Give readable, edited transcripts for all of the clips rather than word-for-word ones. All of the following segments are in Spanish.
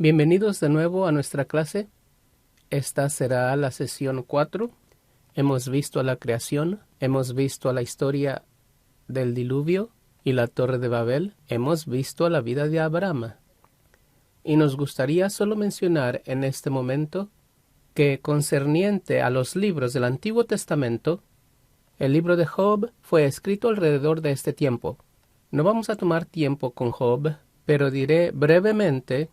Bienvenidos de nuevo a nuestra clase. Esta será la sesión 4. Hemos visto la creación, hemos visto la historia del diluvio y la Torre de Babel, hemos visto la vida de Abraham. Y nos gustaría solo mencionar en este momento que concerniente a los libros del Antiguo Testamento, el libro de Job fue escrito alrededor de este tiempo. No vamos a tomar tiempo con Job, pero diré brevemente.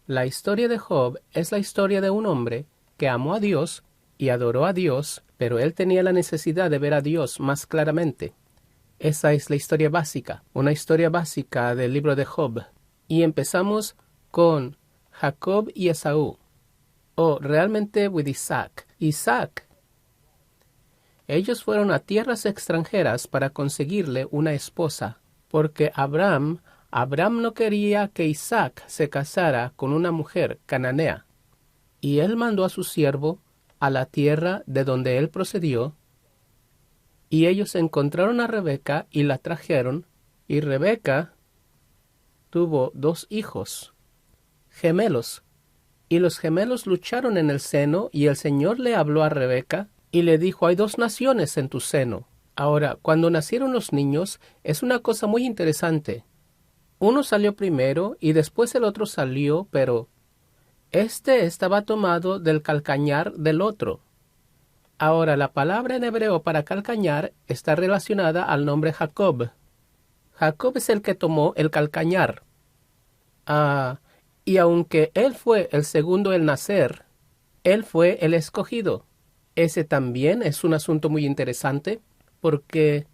La historia de Job es la historia de un hombre que amó a Dios y adoró a Dios, pero él tenía la necesidad de ver a Dios más claramente. Esa es la historia básica, una historia básica del libro de Job. Y empezamos con Jacob y Esaú, o realmente with Isaac. Isaac. Ellos fueron a tierras extranjeras para conseguirle una esposa, porque Abraham no quería que Isaac se casara con una mujer cananea, y él mandó a su siervo a la tierra de donde él procedió, y ellos encontraron a Rebeca y la trajeron, y Rebeca tuvo 2 hijos, gemelos, y los gemelos lucharon en el seno, y el Señor le habló a Rebeca, y le dijo, hay 2 naciones en tu seno. Ahora, cuando nacieron los niños, es una cosa muy interesante. Uno salió primero y después el otro salió, pero este estaba tomado del calcañar del otro. Ahora, la palabra en hebreo para calcañar está relacionada al nombre Jacob. Jacob es el que tomó el calcañar. Y aunque él fue el segundo en nacer, él fue el escogido. Ese también es un asunto muy interesante, porque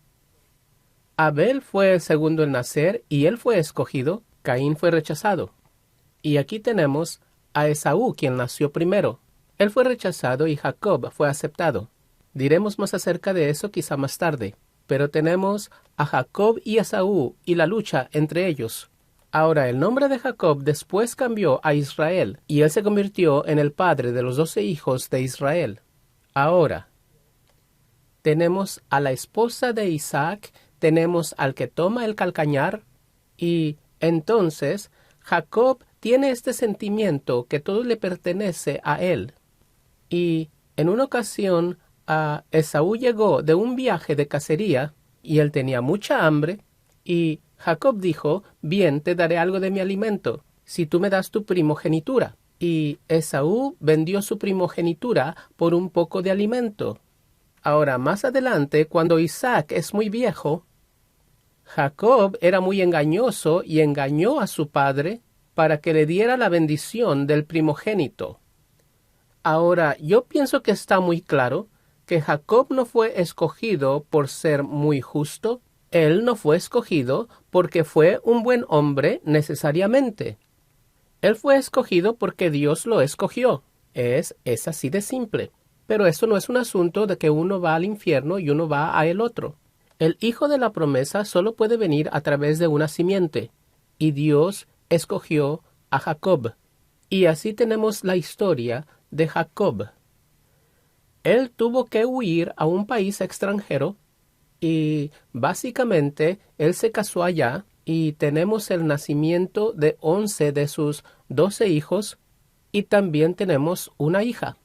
Abel fue el segundo en nacer y él fue escogido, Caín fue rechazado. Y aquí tenemos a Esaú, quien nació primero. Él fue rechazado y Jacob fue aceptado. Diremos más acerca de eso quizá más tarde. Pero tenemos a Jacob y Esaú y la lucha entre ellos. Ahora, el nombre de Jacob después cambió a Israel, y él se convirtió en el padre de los 12 hijos de Israel. Ahora, tenemos a la esposa de Isaac, tenemos al que toma el calcañar, y entonces Jacob tiene este sentimiento que todo le pertenece a él. Y en una ocasión Esaú llegó de un viaje de cacería, y él tenía mucha hambre, y Jacob dijo, bien, te daré algo de mi alimento, si tú me das tu primogenitura. Y Esaú vendió su primogenitura por un poco de alimento. Ahora, más adelante, cuando Isaac es muy viejo, Jacob era muy engañoso y engañó a su padre para que le diera la bendición del primogénito. Ahora, yo pienso que está muy claro que Jacob no fue escogido por ser muy justo. Él no fue escogido porque fue un buen hombre necesariamente. Él fue escogido porque Dios lo escogió. Es así de simple. Pero eso no es un asunto de que uno va al infierno y uno va a el otro. El hijo de la promesa solo puede venir a través de una simiente. Y Dios escogió a Jacob. Y así tenemos la historia de Jacob. Él tuvo que huir a un país extranjero y básicamente él se casó allá y tenemos el nacimiento de 11 de sus 12 hijos y también tenemos una hija.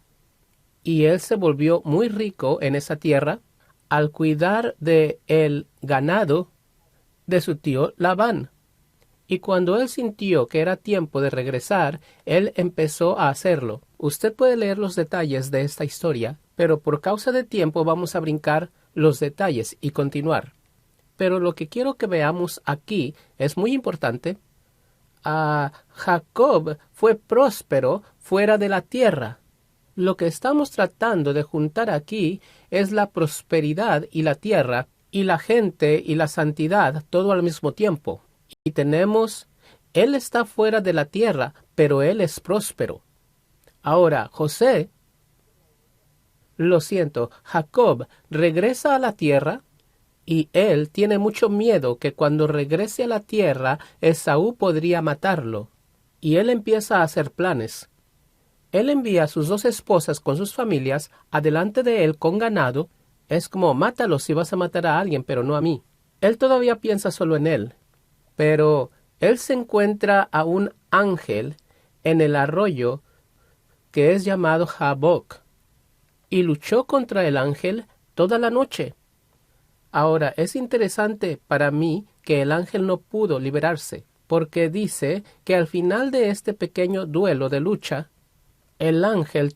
Y él se volvió muy rico en esa tierra al cuidar de el ganado de su tío Labán. Y cuando él sintió que era tiempo de regresar, él empezó a hacerlo. Usted puede leer los detalles de esta historia, pero por causa de tiempo vamos a brincar los detalles y continuar. Pero lo que quiero que veamos aquí es muy importante. Jacob fue próspero fuera de la tierra. Lo que estamos tratando de juntar aquí es la prosperidad y la tierra, y la gente y la santidad, todo al mismo tiempo. Y tenemos, él está fuera de la tierra, pero él es próspero. Ahora, Jacob regresa a la tierra, y él tiene mucho miedo que cuando regrese a la tierra, Esaú podría matarlo. Y él empieza a hacer planes. Él envía a sus 2 esposas con sus familias adelante de él con ganado. Es como, mátalo si vas a matar a alguien, pero no a mí. Él todavía piensa solo en él. Pero él se encuentra a un ángel en el arroyo que es llamado Jaboc, y luchó contra el ángel toda la noche. Ahora, es interesante para mí que el ángel no pudo liberarse, porque dice que al final de este pequeño duelo de lucha, el ángel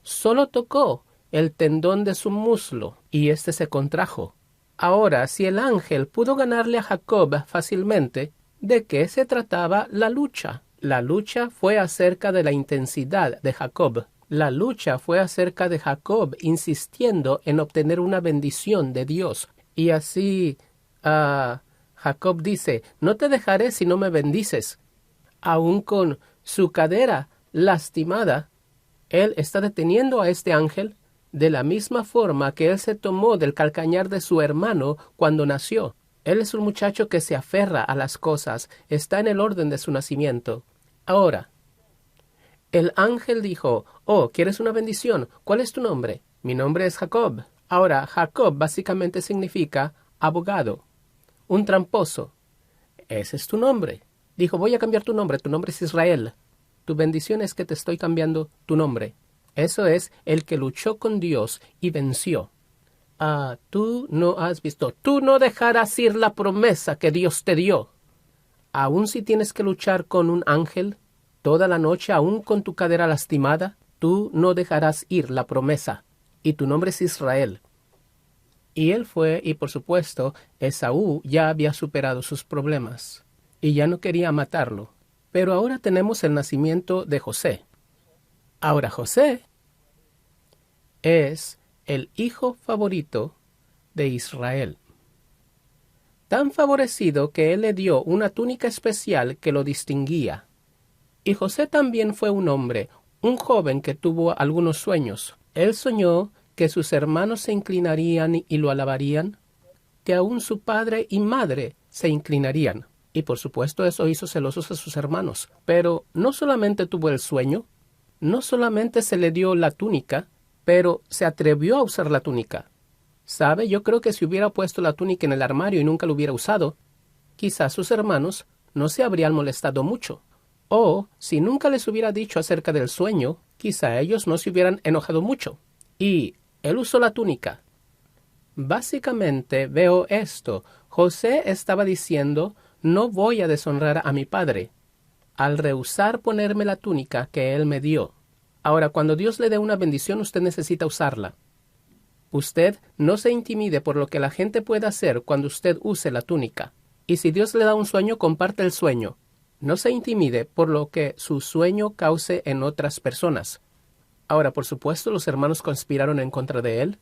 solo tocó el tendón de su muslo, y éste se contrajo. Ahora, si el ángel pudo ganarle a Jacob fácilmente, ¿de qué se trataba la lucha? La lucha fue acerca de la intensidad de Jacob. La lucha fue acerca de Jacob insistiendo en obtener una bendición de Dios. Y así Jacob dice, no te dejaré si no me bendices. Aún con su cadera lastimada, él está deteniendo a este ángel de la misma forma que él se tomó del calcañar de su hermano cuando nació. Él es un muchacho que se aferra a las cosas, está en el orden de su nacimiento. Ahora, el ángel dijo, oh, ¿quieres una bendición? ¿Cuál es tu nombre? Mi nombre es Jacob. Ahora, Jacob básicamente significa abogado, un tramposo. Ese es tu nombre. Dijo, voy a cambiar tu nombre es Israel. Tu bendición es que te estoy cambiando tu nombre. Eso es el que luchó con Dios y venció. Tú no has visto. Tú no dejarás ir la promesa que Dios te dio. Aun si tienes que luchar con un ángel toda la noche, aun con tu cadera lastimada, tú no dejarás ir la promesa. Y tu nombre es Israel. Y él fue, y por supuesto, Esaú ya había superado sus problemas. Y ya no quería matarlo. Pero ahora tenemos el nacimiento de José. Ahora José es el hijo favorito de Israel. Tan favorecido que él le dio una túnica especial que lo distinguía. Y José también fue un hombre, un joven que tuvo algunos sueños. Él soñó que sus hermanos se inclinarían y lo alabarían, que aún su padre y madre se inclinarían. Y por supuesto eso hizo celosos a sus hermanos. Pero no solamente tuvo el sueño, no solamente se le dio la túnica, pero se atrevió a usar la túnica. ¿Sabe? Yo creo que si hubiera puesto la túnica en el armario y nunca lo hubiera usado, quizás sus hermanos no se habrían molestado mucho. O, si nunca les hubiera dicho acerca del sueño, quizá ellos no se hubieran enojado mucho. Y él usó la túnica. Básicamente veo esto. José estaba diciendo, no voy a deshonrar a mi padre al rehusar ponerme la túnica que él me dio. Ahora, cuando Dios le dé una bendición, usted necesita usarla. Usted no se intimide por lo que la gente pueda hacer cuando usted use la túnica. Y si Dios le da un sueño, comparte el sueño. No se intimide por lo que su sueño cause en otras personas. Ahora, por supuesto, los hermanos conspiraron en contra de él.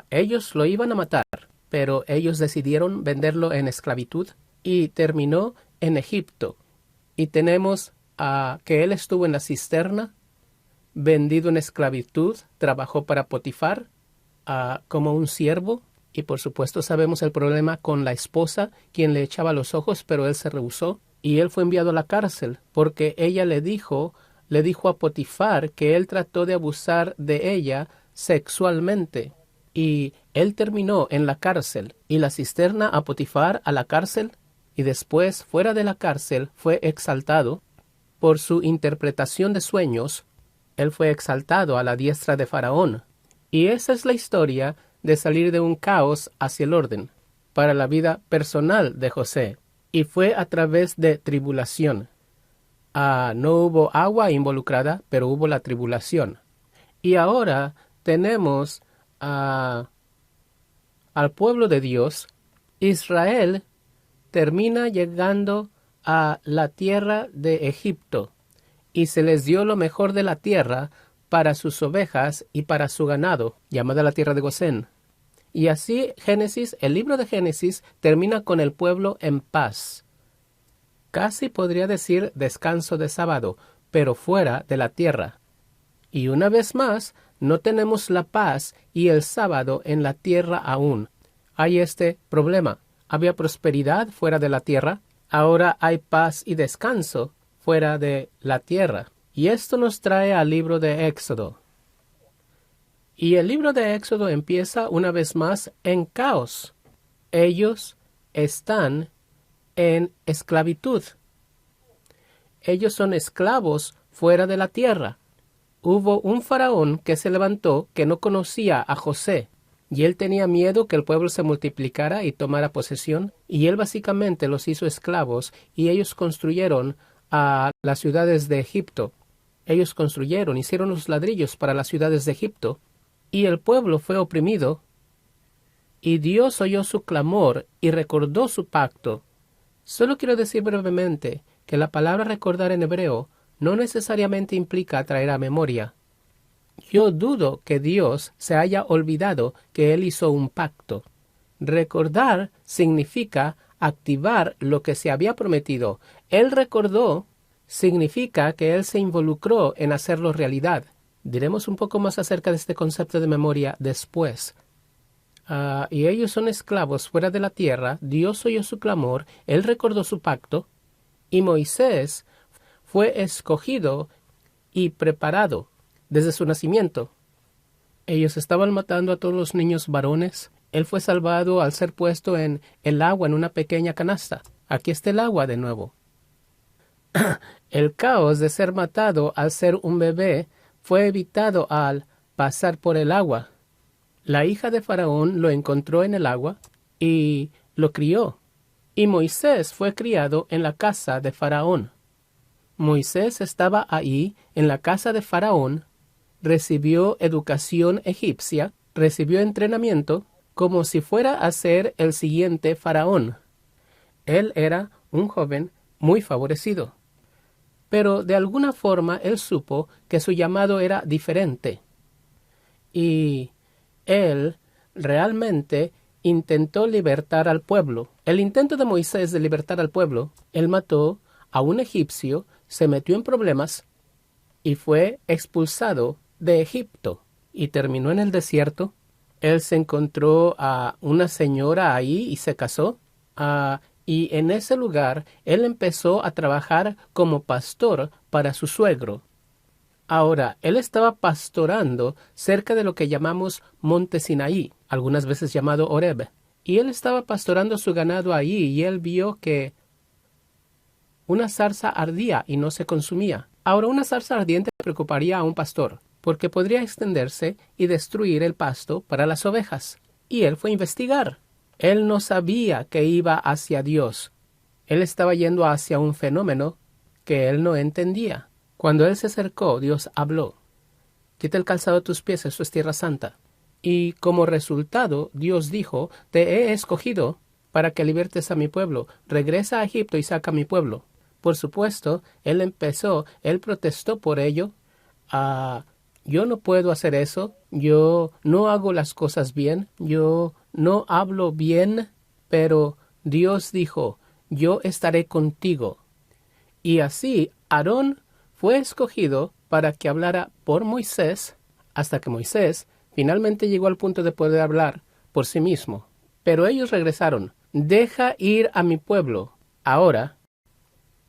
Ellos lo iban a matar, pero ellos decidieron venderlo en esclavitud y terminó en Egipto. Y tenemos que él estuvo en la cisterna, vendido en esclavitud, trabajó para Potifar como un siervo. Y por supuesto sabemos el problema con la esposa, quien le echaba los ojos, pero él se rehusó. Y él fue enviado a la cárcel, porque ella le dijo a Potifar que él trató de abusar de ella sexualmente. Y él terminó en la cárcel, y la cisterna a Potifar a la cárcel, y después, fuera de la cárcel, fue exaltado por su interpretación de sueños. Él fue exaltado a la diestra de Faraón. Y esa es la historia de salir de un caos hacia el orden, para la vida personal de José. Y fue a través de tribulación. No hubo agua involucrada, pero hubo la tribulación. Y ahora tenemos al pueblo de Dios. Israel termina llegando a la tierra de Egipto, y se les dio lo mejor de la tierra para sus ovejas y para su ganado, llamada la tierra de Gosén. Y así Génesis, el libro de Génesis, termina con el pueblo en paz. Casi podría decir descanso de sábado, pero fuera de la tierra. Y una vez más, no tenemos la paz y el sábado en la tierra aún. Hay este problema. Había prosperidad fuera de la tierra, ahora hay paz y descanso fuera de la tierra. Y esto nos trae al libro de Éxodo. Y el libro de Éxodo empieza una vez más en caos. Ellos están en esclavitud. Ellos son esclavos fuera de la tierra. Hubo un faraón que se levantó que no conocía a José, y él tenía miedo que el pueblo se multiplicara y tomara posesión, y él básicamente los hizo esclavos, y ellos construyeron a las ciudades de Egipto. Ellos construyeron, hicieron los ladrillos para las ciudades de Egipto, y el pueblo fue oprimido, y Dios oyó su clamor y recordó su pacto. Solo quiero decir brevemente que la palabra recordar en hebreo no necesariamente implica traer a memoria. Yo dudo que Dios se haya olvidado que Él hizo un pacto. Recordar significa activar lo que se había prometido. Él recordó significa que Él se involucró en hacerlo realidad. Diremos un poco más acerca de este concepto de memoria después. Y ellos son esclavos fuera de la tierra. Dios oyó su clamor, Él recordó su pacto, y Moisés fue escogido y preparado desde su nacimiento. Ellos estaban matando a todos los niños varones. Él fue salvado al ser puesto en el agua en una pequeña canasta. Aquí está el agua de nuevo. El caos de ser matado al ser un bebé fue evitado al pasar por el agua. La hija de Faraón lo encontró en el agua y lo crió. Y Moisés fue criado en la casa de Faraón. Moisés estaba ahí en la casa de Faraón, recibió educación egipcia, recibió entrenamiento como si fuera a ser el siguiente Faraón. Él era un joven muy favorecido. Pero de alguna forma él supo que su llamado era diferente. Y él realmente intentó libertar al pueblo. El intento de Moisés de libertar al pueblo, él mató a un egipcio, se metió en problemas y fue expulsado de Egipto y terminó en el desierto. Él se encontró a una señora ahí y se casó. Y en ese lugar él empezó a trabajar como pastor para su suegro. Ahora, él estaba pastorando cerca de lo que llamamos Monte Sinaí, algunas veces llamado Horeb. Y él estaba pastorando su ganado ahí y él vio que una zarza ardía y no se consumía. Ahora, una zarza ardiente preocuparía a un pastor, porque podría extenderse y destruir el pasto para las ovejas. Y él fue a investigar. Él no sabía que iba hacia Dios. Él estaba yendo hacia un fenómeno que él no entendía. Cuando él se acercó, Dios habló. Quita el calzado de tus pies, eso es tierra santa. Y como resultado, Dios dijo, te he escogido para que libertes a mi pueblo. Regresa a Egipto y saca a mi pueblo. Por supuesto, él protestó por ello. Yo no puedo hacer eso, yo no hago las cosas bien, yo no hablo bien, pero Dios dijo, yo estaré contigo. Y así Aarón fue escogido para que hablara por Moisés, hasta que Moisés finalmente llegó al punto de poder hablar por sí mismo. Pero ellos regresaron, deja ir a mi pueblo. Ahora,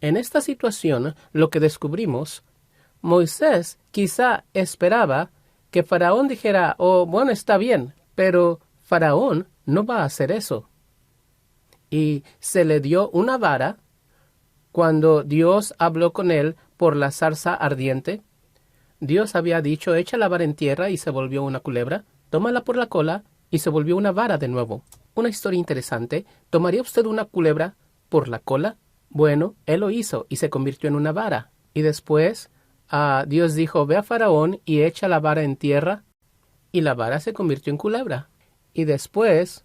en esta situación, lo que descubrimos, Moisés quizá esperaba que Faraón dijera, oh, bueno, está bien, pero Faraón no va a hacer eso. Y se le dio una vara cuando Dios habló con él por la zarza ardiente. Dios había dicho, echa la vara en tierra y se volvió una culebra, tómala por la cola y se volvió una vara de nuevo. Una historia interesante, ¿tomaría usted una culebra por la cola? Bueno, él lo hizo y se convirtió en una vara. Y después Dios dijo, ve a Faraón y echa la vara en tierra. Y la vara se convirtió en culebra. Y después,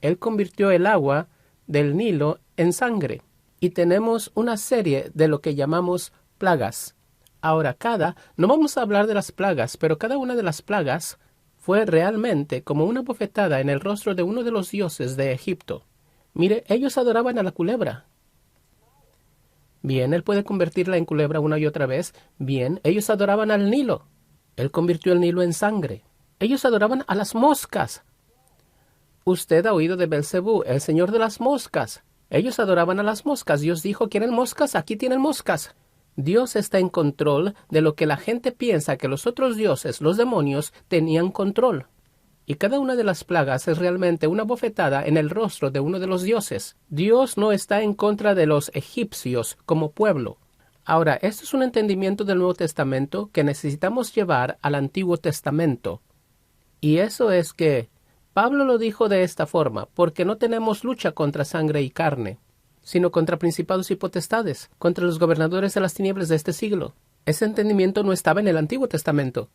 él convirtió el agua del Nilo en sangre. Y tenemos una serie de lo que llamamos plagas. Ahora, no vamos a hablar de las plagas, pero cada una de las plagas fue realmente como una bofetada en el rostro de uno de los dioses de Egipto. Mire, ellos adoraban a la culebra. Bien, él puede convertirla en culebra una y otra vez. Bien, ellos adoraban al Nilo. Él convirtió el Nilo en sangre. Ellos adoraban a las moscas. Usted ha oído de Belcebú, el señor de las moscas. Ellos adoraban a las moscas. Dios dijo, ¿quieren moscas? Aquí tienen moscas. Dios está en control de lo que la gente piensa que los otros dioses, los demonios, tenían control. Y cada una de las plagas es realmente una bofetada en el rostro de uno de los dioses. Dios no está en contra de los egipcios como pueblo. Ahora, esto es un entendimiento del Nuevo Testamento que necesitamos llevar al Antiguo Testamento. Y eso es que Pablo lo dijo de esta forma, porque no tenemos lucha contra sangre y carne, sino contra principados y potestades, contra los gobernadores de las tinieblas de este siglo. Ese entendimiento no estaba en el Antiguo Testamento.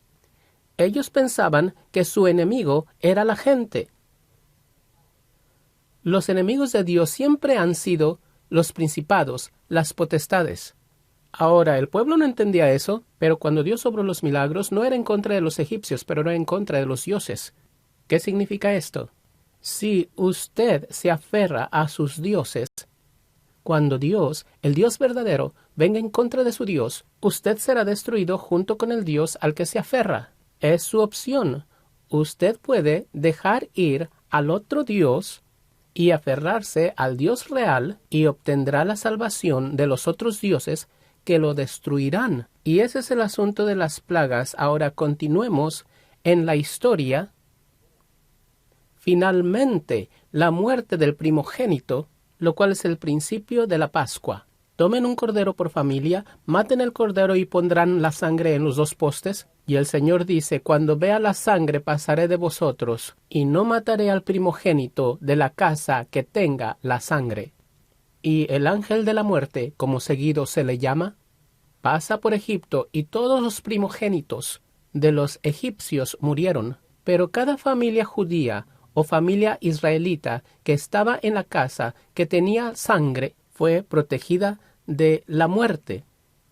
Ellos pensaban que su enemigo era la gente. Los enemigos de Dios siempre han sido los principados, las potestades. Ahora, el pueblo no entendía eso, pero cuando Dios obró los milagros no era en contra de los egipcios, pero era en contra de los dioses. ¿Qué significa esto? Si usted se aferra a sus dioses, cuando Dios, el Dios verdadero, venga en contra de su Dios, usted será destruido junto con el Dios al que se aferra. Es su opción. Usted puede dejar ir al otro Dios y aferrarse al Dios real y obtendrá la salvación de los otros dioses que lo destruirán. Y ese es el asunto de las plagas. Ahora continuemos en la historia. Finalmente, la muerte del primogénito, lo cual es el principio de la Pascua. Tomen un cordero por familia, maten el cordero y pondrán la sangre en los dos postes. Y el Señor dice, cuando vea la sangre pasaré de vosotros, y no mataré al primogénito de la casa que tenga la sangre. Y el ángel de la muerte, como seguido se le llama, pasa por Egipto, y todos los primogénitos de los egipcios murieron. Pero cada familia judía o familia israelita que estaba en la casa que tenía sangre fue protegida de la muerte.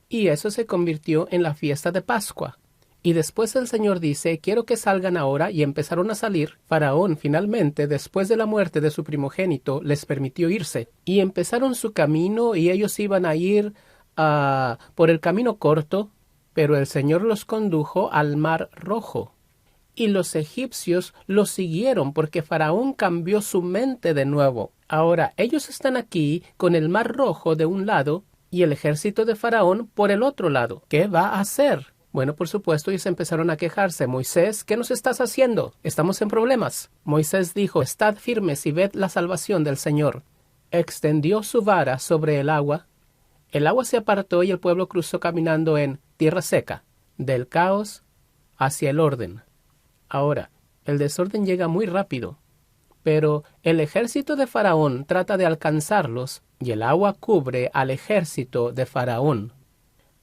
Y eso se convirtió en la fiesta de Pascua. Y después el Señor dice, quiero que salgan ahora, y empezaron a salir. Faraón finalmente, después de la muerte de su primogénito, les permitió irse. Y empezaron su camino, y ellos iban a ir por el camino corto, pero el Señor los condujo al Mar Rojo. Y los egipcios los siguieron porque Faraón cambió su mente de nuevo. Ahora, ellos están aquí con el Mar Rojo de un lado y el ejército de Faraón por el otro lado. ¿Qué va a hacer? Bueno, por supuesto, ellos empezaron a quejarse. Moisés, ¿qué nos estás haciendo? Estamos en problemas. Moisés dijo, estad firmes y ved la salvación del Señor. Extendió su vara sobre el agua se apartó y el pueblo cruzó caminando en tierra seca, del caos hacia el orden. Ahora, el desorden llega muy rápido, pero el ejército de Faraón trata de alcanzarlos y el agua cubre al ejército de Faraón.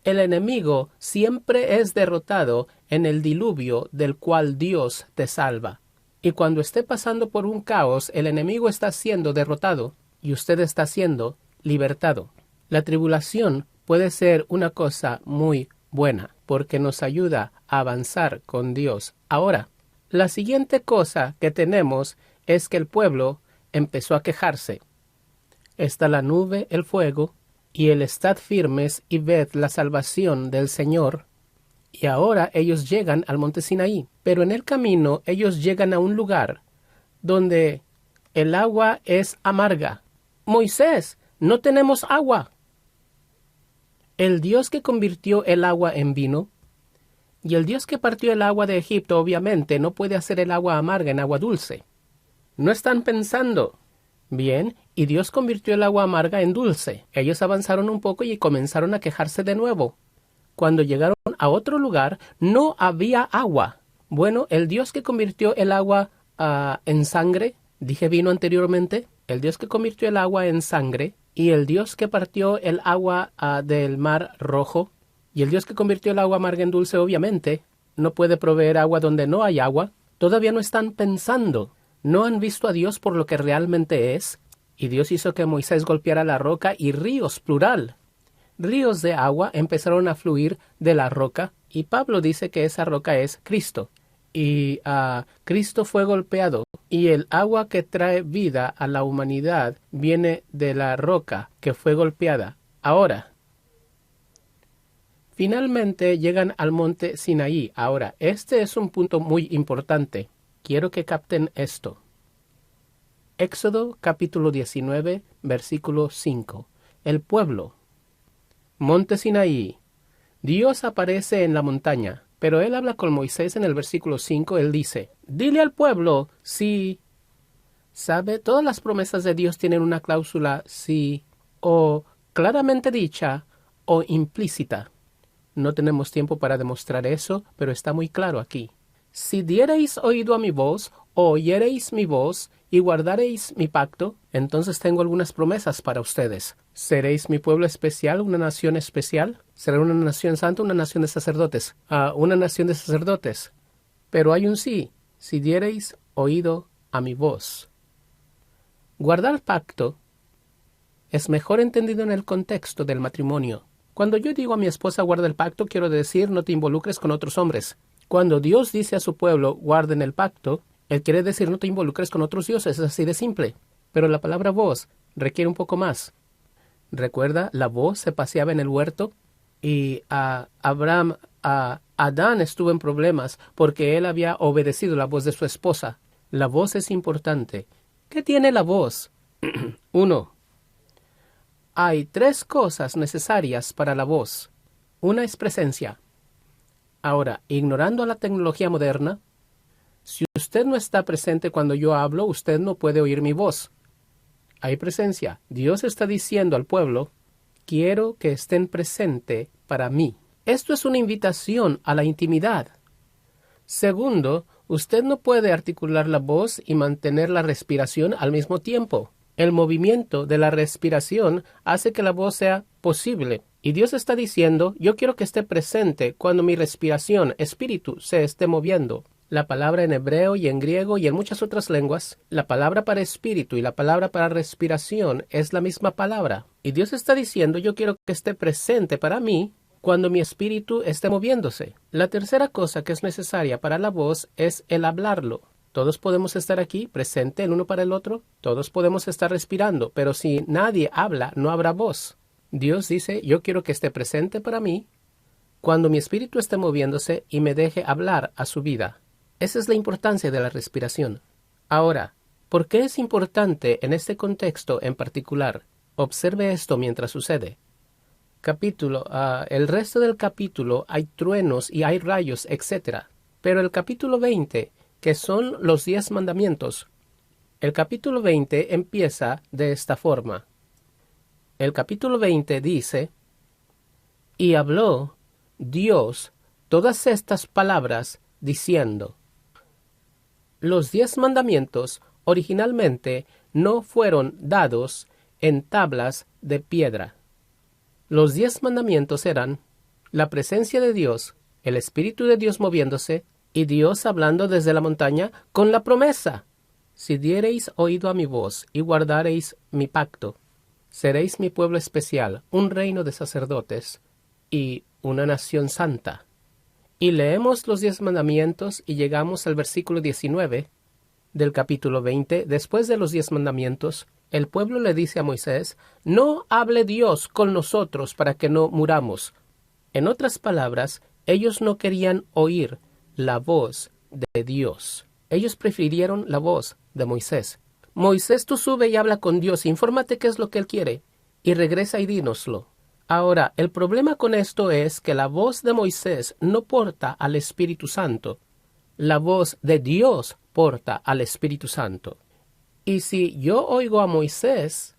El enemigo siempre es derrotado en el diluvio del cual Dios te salva. Y cuando esté pasando por un caos, el enemigo está siendo derrotado y usted está siendo libertado. La tribulación puede ser una cosa muy buena porque nos ayuda a avanzar con Dios. Ahora, la siguiente cosa que tenemos es que el pueblo empezó a quejarse. Está la nube, el fuego, y el estad firmes y ved la salvación del Señor. Y ahora ellos llegan al monte Sinaí, pero en el camino ellos llegan a un lugar donde el agua es amarga. Moisés, no tenemos agua. El Dios que convirtió el agua en vino y el Dios que partió el agua de Egipto obviamente no puede hacer el agua amarga en agua dulce. No están pensando. Bien, y Dios convirtió el agua amarga en dulce. Ellos avanzaron un poco y comenzaron a quejarse de nuevo. Cuando llegaron a otro lugar, no había agua. Bueno, el Dios que convirtió el agua en sangre, dije vino anteriormente, el Dios que convirtió el agua en sangre, y el Dios que partió el agua del Mar Rojo, y el Dios que convirtió el agua amarga en dulce, obviamente, no puede proveer agua donde no hay agua. Todavía no están pensando. No han visto a Dios por lo que realmente es. Y Dios hizo que Moisés golpeara la roca y ríos, plural. Ríos de agua empezaron a fluir de la roca, y Pablo dice que esa roca es Cristo. Y Cristo fue golpeado, y el agua que trae vida a la humanidad viene de la roca que fue golpeada. Ahora, finalmente llegan al monte Sinaí. Ahora, este es un punto muy importante. Quiero que capten esto. Éxodo capítulo 19, versículo 5. El pueblo. Monte Sinaí. Dios aparece en la montaña, pero él habla con Moisés en el versículo 5. Él dice, dile al pueblo si... ¿Sabe? Todas las promesas de Dios tienen una cláusula si o claramente dicha o implícita. No tenemos tiempo para demostrar eso, pero está muy claro aquí. Si diereis oído a mi voz, o oyereis mi voz, y guardareis mi pacto, entonces tengo algunas promesas para ustedes. ¿Seréis mi pueblo especial, una nación especial? ¿Será una nación santa, una nación de sacerdotes? Una nación de sacerdotes. Pero hay un sí. Si diereis oído a mi voz. Guardar pacto es mejor entendido en el contexto del matrimonio. Cuando yo digo a mi esposa guarda el pacto, quiero decir no te involucres con otros hombres. Cuando Dios dice a su pueblo guarden el pacto, Él quiere decir no te involucres con otros dioses, es así de simple. Pero la palabra voz requiere un poco más. Recuerda, la voz se paseaba en el huerto y Adán estuvo en problemas porque él había obedecido la voz de su esposa. La voz es importante. ¿Qué tiene la voz? 1. Hay 3 cosas necesarias para la voz. Una es presencia. Ahora, ignorando la tecnología moderna, si usted no está presente cuando yo hablo, usted no puede oír mi voz. Hay presencia. Dios está diciendo al pueblo, quiero que estén presente para mí. Esto es una invitación a la intimidad. Segundo, usted no puede articular la voz y mantener la respiración al mismo tiempo. El movimiento de la respiración hace que la voz sea posible. Y Dios está diciendo, yo quiero que esté presente cuando mi respiración, espíritu, se esté moviendo. La palabra en hebreo y en griego y en muchas otras lenguas, la palabra para espíritu y la palabra para respiración es la misma palabra. Y Dios está diciendo, yo quiero que esté presente para mí cuando mi espíritu esté moviéndose. La tercera cosa que es necesaria para la voz es el hablarlo. Todos podemos estar aquí, presente el uno para el otro. Todos podemos estar respirando, pero si nadie habla, no habrá voz. Dios dice, yo quiero que esté presente para mí cuando mi espíritu esté moviéndose y me deje hablar a su vida. Esa es la importancia de la respiración. Ahora, ¿por qué es importante en este contexto en particular? Observe esto mientras sucede. El resto del capítulo hay truenos y hay rayos, etc. Pero el capítulo 20, que son los 10 mandamientos, el capítulo 20 empieza de esta forma. El capítulo 20 dice, y habló Dios todas estas palabras diciendo. Los 10 mandamientos originalmente no fueron dados en tablas de piedra. Los 10 mandamientos eran la presencia de Dios, el Espíritu de Dios moviéndose, y Dios hablando desde la montaña con la promesa. Si diereis oído a mi voz y guardareis mi pacto, seréis mi pueblo especial, un reino de sacerdotes y una nación santa. Y leemos los 10 mandamientos y llegamos al versículo 19 del capítulo 20. Después de los 10 mandamientos, el pueblo le dice a Moisés, no hable Dios con nosotros para que no muramos. En otras palabras, ellos no querían oír la voz de Dios. Ellos prefirieron la voz de Moisés. Moisés, tú sube y habla con Dios, infórmate qué es lo que Él quiere, y regresa y dínoslo. Ahora, el problema con esto es que la voz de Moisés no porta al Espíritu Santo. La voz de Dios porta al Espíritu Santo. Y si yo oigo a Moisés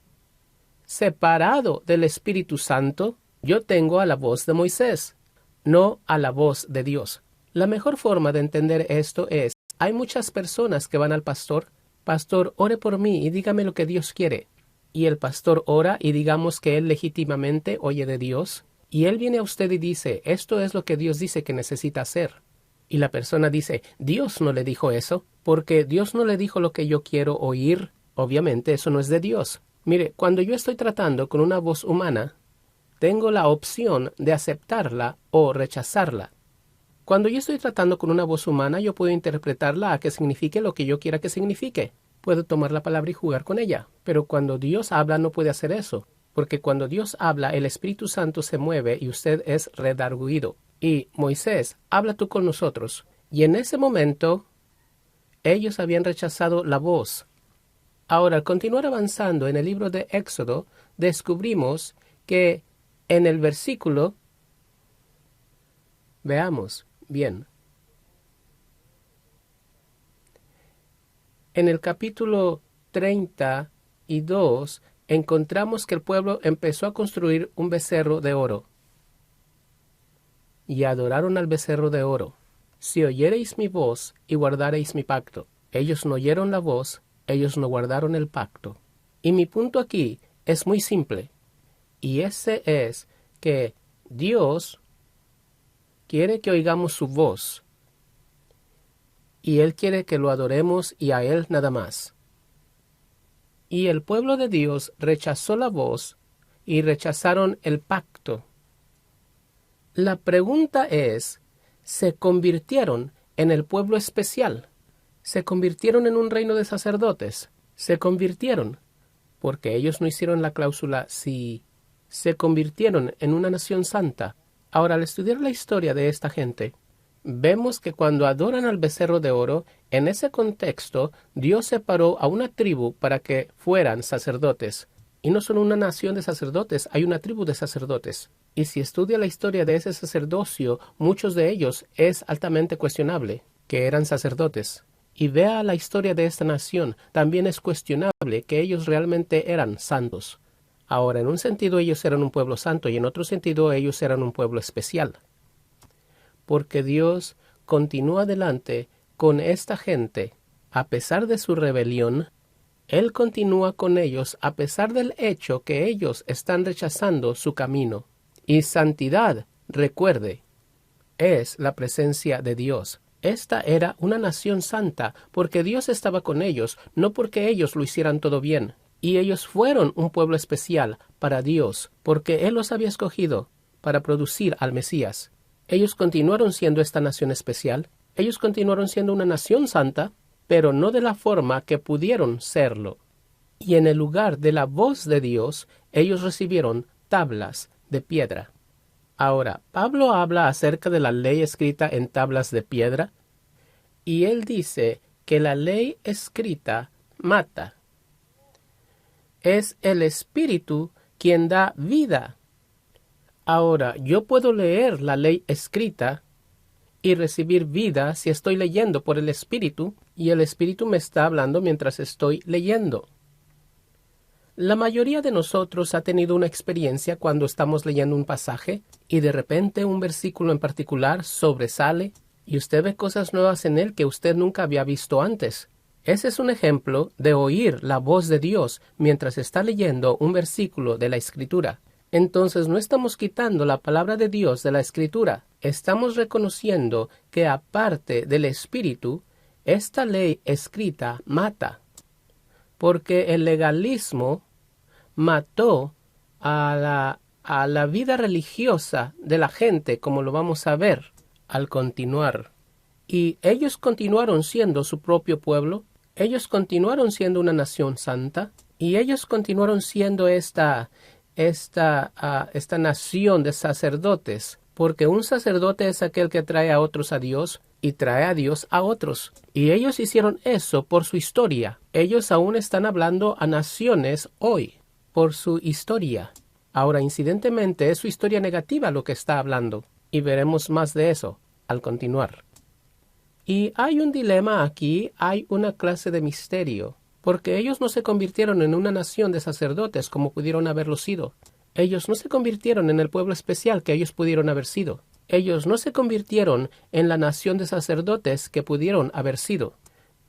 separado del Espíritu Santo, yo tengo a la voz de Moisés, no a la voz de Dios. La mejor forma de entender esto es, hay muchas personas que van al pastor, pastor, ore por mí y dígame lo que Dios quiere. Y el pastor ora y digamos que él legítimamente oye de Dios, y él viene a usted y dice, esto es lo que Dios dice que necesita hacer. Y la persona dice, Dios no le dijo eso, porque Dios no le dijo lo que yo quiero oír. Obviamente eso no es de Dios. Mire, cuando yo estoy tratando con una voz humana, tengo la opción de aceptarla o rechazarla. Cuando yo estoy tratando con una voz humana, yo puedo interpretarla a que signifique lo que yo quiera que signifique. Puedo tomar la palabra y jugar con ella. Pero cuando Dios habla no puede hacer eso, porque cuando Dios habla, el Espíritu Santo se mueve y usted es redarguido. Y Moisés, habla tú con nosotros. Y en ese momento, ellos habían rechazado la voz. Ahora, al continuar avanzando en el libro de Éxodo, descubrimos que en el versículo, veamos bien, en el capítulo 32 encontramos que el pueblo empezó a construir un becerro de oro. y adoraron al becerro de oro. Si oyereis mi voz y guardareis mi pacto. Ellos no oyeron la voz, ellos no guardaron el pacto. Y mi punto aquí es muy simple, y ese es que Dios quiere que oigamos su voz, y Él quiere que lo adoremos y a Él nada más. Y el pueblo de Dios rechazó la voz y rechazaron el pacto. La pregunta es, ¿se convirtieron en el pueblo especial? ¿Se convirtieron en un reino de sacerdotes? ¿Se convirtieron? Porque ellos no hicieron la cláusula si se convirtieron en una nación santa. Ahora, al estudiar la historia de esta gente, vemos que cuando adoran al becerro de oro, en ese contexto, Dios separó a una tribu para que fueran sacerdotes. Y no solo una nación de sacerdotes, hay una tribu de sacerdotes. Y si estudia la historia de ese sacerdocio, muchos de ellos es altamente cuestionable, que eran sacerdotes. Y vea la historia de esta nación, también es cuestionable que ellos realmente eran santos. Ahora, en un sentido ellos eran un pueblo santo y en otro sentido ellos eran un pueblo especial. Porque Dios continúa adelante con esta gente, a pesar de su rebelión. Él continúa con ellos a pesar del hecho que ellos están rechazando su camino. Y santidad, recuerde, es la presencia de Dios. Esta era una nación santa porque Dios estaba con ellos, no porque ellos lo hicieran todo bien. Y ellos fueron un pueblo especial para Dios, porque Él los había escogido para producir al Mesías. Ellos continuaron siendo esta nación especial, ellos continuaron siendo una nación santa, pero no de la forma que pudieron serlo. Y en el lugar de la voz de Dios, ellos recibieron tablas de piedra. Ahora, Pablo habla acerca de la ley escrita en tablas de piedra, y él dice que la ley escrita mata. Es el Espíritu quien da vida. Ahora, yo puedo leer la ley escrita y recibir vida si estoy leyendo por el Espíritu, y el Espíritu me está hablando mientras estoy leyendo. La mayoría de nosotros ha tenido una experiencia cuando estamos leyendo un pasaje y de repente un versículo en particular sobresale y usted ve cosas nuevas en él que usted nunca había visto antes. Ese es un ejemplo de oír la voz de Dios mientras está leyendo un versículo de la Escritura. Entonces no estamos quitando la palabra de Dios de la Escritura. Estamos reconociendo que aparte del Espíritu, esta ley escrita mata. Porque el legalismo mató a la vida religiosa de la gente, como lo vamos a ver al continuar. Y ellos continuaron siendo su propio pueblo, ellos continuaron siendo una nación santa, y ellos continuaron siendo esta nación de sacerdotes, porque un sacerdote es aquel que trae a otros a Dios y trae a Dios a otros. Y ellos hicieron eso por su historia. Ellos aún están hablando a naciones hoy, por su historia. Ahora, incidentemente, es su historia negativa lo que está hablando, y veremos más de eso al continuar. Y hay un dilema aquí, hay una clase de misterio, porque ellos no se convirtieron en una nación de sacerdotes como pudieron haberlo sido. Ellos no se convirtieron en el pueblo especial que ellos pudieron haber sido. Ellos no se convirtieron en la nación de sacerdotes que pudieron haber sido.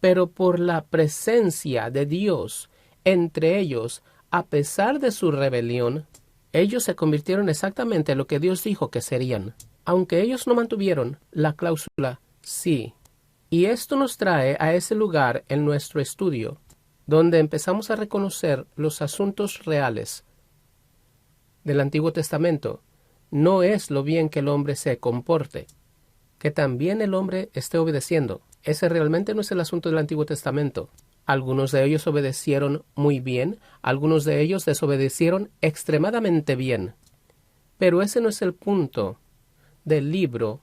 Pero por la presencia de Dios entre ellos, a pesar de su rebelión, ellos se convirtieron exactamente en lo que Dios dijo que serían. Aunque ellos no mantuvieron la cláusula sí. Y esto nos trae a ese lugar en nuestro estudio, donde empezamos a reconocer los asuntos reales del Antiguo Testamento. No es lo bien que el hombre se comporte, que también el hombre esté obedeciendo. Ese realmente no es el asunto del Antiguo Testamento. Algunos de ellos obedecieron muy bien, algunos de ellos desobedecieron extremadamente bien. Pero ese no es el punto del libro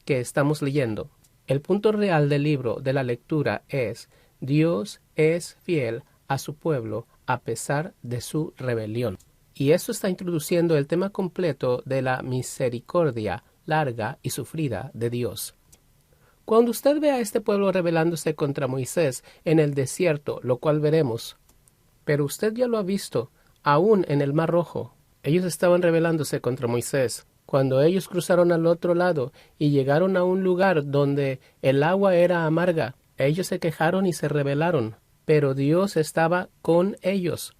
que estamos leyendo. El punto real del libro, de la lectura, es Dios es fiel a su pueblo a pesar de su rebelión. Y eso está introduciendo el tema completo de la misericordia larga y sufrida de Dios. Cuando usted ve a este pueblo rebelándose contra Moisés en el desierto, lo cual veremos, pero usted ya lo ha visto, aún en el Mar Rojo, ellos estaban rebelándose contra Moisés. Cuando ellos cruzaron al otro lado y llegaron a un lugar donde el agua era amarga, ellos se quejaron y se rebelaron, pero Dios estaba con ellos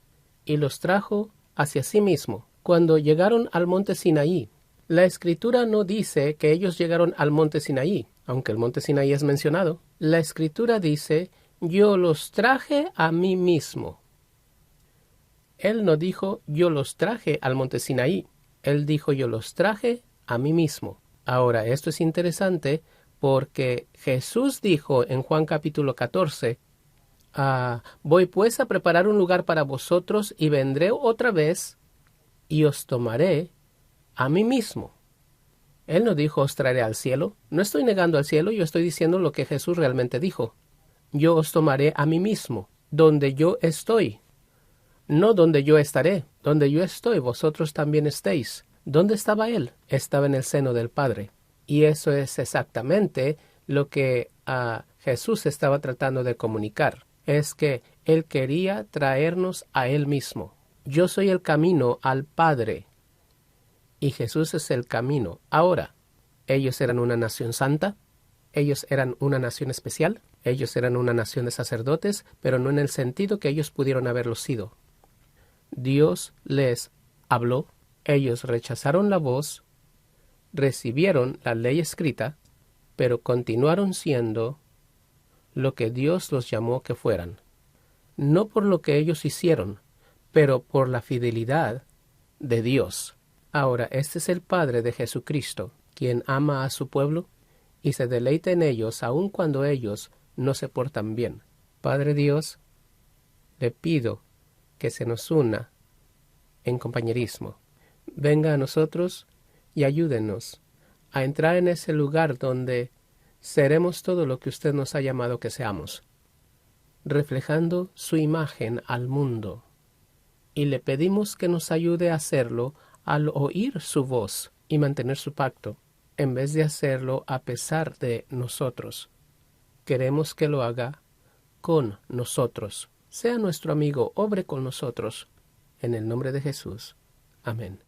y los trajo hacia sí mismo. Cuando llegaron al monte Sinaí, la Escritura no dice que ellos llegaron al monte Sinaí, aunque el monte Sinaí es mencionado. La Escritura dice, yo los traje a mí mismo. Él no dijo, yo los traje al monte Sinaí. Él dijo, yo los traje a mí mismo. Ahora, esto es interesante porque Jesús dijo en Juan capítulo 14, voy pues a preparar un lugar para vosotros y vendré otra vez y os tomaré a mí mismo. Él no dijo, os traeré al cielo. No estoy negando al cielo, yo estoy diciendo lo que Jesús realmente dijo. Yo os tomaré a mí mismo, donde yo estoy. No donde yo estaré, donde yo estoy, vosotros también estéis. ¿Dónde estaba él? Estaba en el seno del Padre. Y eso es exactamente lo que Jesús estaba tratando de comunicar. Es que él quería traernos a él mismo. Yo soy el camino al Padre. Y Jesús es el camino. Ahora, ellos eran una nación santa. Ellos eran una nación especial. Ellos eran una nación de sacerdotes, pero no en el sentido que ellos pudieron haberlo sido. Dios les habló, ellos rechazaron la voz, recibieron la ley escrita, pero continuaron siendo lo que Dios los llamó que fueran. No por lo que ellos hicieron, pero por la fidelidad de Dios. Ahora, este es el Padre de Jesucristo, quien ama a su pueblo y se deleita en ellos aun cuando ellos no se portan bien. Padre Dios, le pido que se nos una en compañerismo. Venga a nosotros y ayúdenos a entrar en ese lugar donde seremos todo lo que usted nos ha llamado que seamos, reflejando su imagen al mundo. Y le pedimos que nos ayude a hacerlo al oír su voz y mantener su pacto, en vez de hacerlo a pesar de nosotros. Queremos que lo haga con nosotros. Sea nuestro amigo, obre con nosotros. En el nombre de Jesús. Amén.